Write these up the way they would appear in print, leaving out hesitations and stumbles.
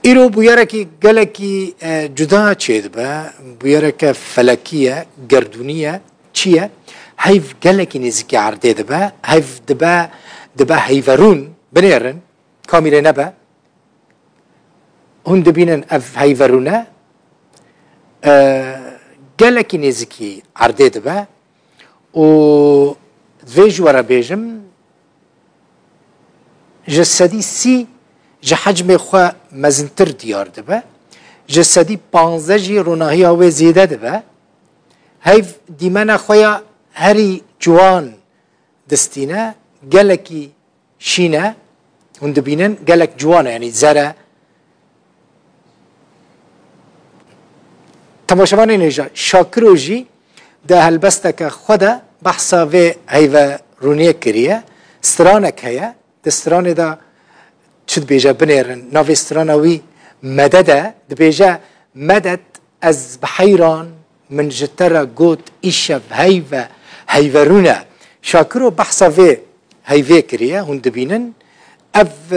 ایرو بویرکی گلکی جدا چید با بویرک فلکیه گردونیه چیه هیف گلکی نزدیکی عرده دبا هیف دبا هیورون بنیرن کامیره نبا هون دبینن اف هیورونه گلکی نزدیکی عرده دبا و دویجوارا بیجم جسدی سی جه حجم خواه مزنتر دیار دبا جسدی 15 جی روناهی آوه زیده دبا هیف دیمن خواه هری جوان دستینه گلکی شینه هون دبینن گلک جوانه یعنی زره تماشاوان اینجا شاکرو جی ده هلبسته که خوده بحثا و هیوه رونیه کریه سترانک هیا ده سترانه ده چود بیجا بنیرن ناوی سترانوی مدده ده بیجا مدد از بحیران من جتره گوت ایشف هیوه رونه شاکرو بحثا و هیوه کریه هون دبینن اف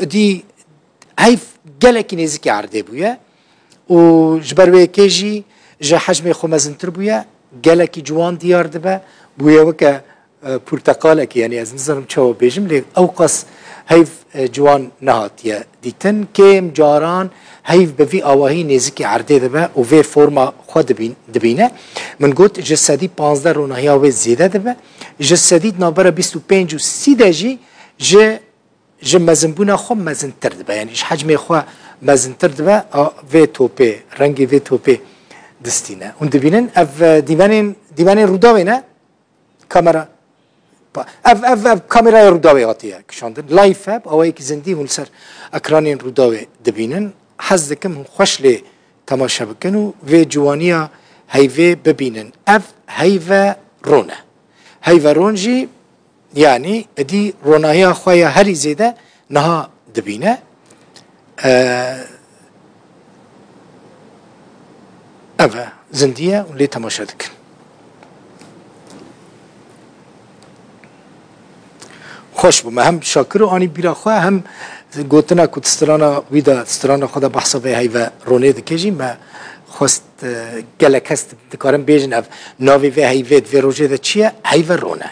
دی هیف گلکی نزیکی عرده بویه و جبروی کیجی جه حجم خو مزنتر بویه گلکی جوان دیار دبه بویه وکه پرتقالکی یعنی از نظرم چاو بیجم لی اوقاس هیف جوان نهاتیه دیتن کم جاران هیف به وی آواهی نزیکی عرده دبه و وی فرما خود دبینه من گوت جسدی 15 رونهی آوه زیده دبه جسدی نابرا 25 و 30 جی جه مزنبونه خو مزنتر دبه یعنی حجم خو مزنتر دبه وی توپه رنگی وی توپه دستینه اون دبینن اف دیوانین روداوی نه کامرا اف کامرای روداوی آتیه کشاندن لایف هب آوایی که زندی اون سر اکرانین روداوی دبینن حز دکم خوش لی تماشا بکن و وی جوانیا هیوه ببینن اف هیوه رونه هیوه رون جی یعنی دی رونایی خواهی هری زیده نها دبینه اوه زندیه و لی تماشا دکن خوش بو هم شاکر و آنی بیرا خواه هم گوتنا کت سترانا ویدا سترانا خدا بحثا به هیوه رونه دکیجی ما خواست گلک هست دکارم بیجن اف ناوی و هیوه و روژه ده چیه هیوه رونه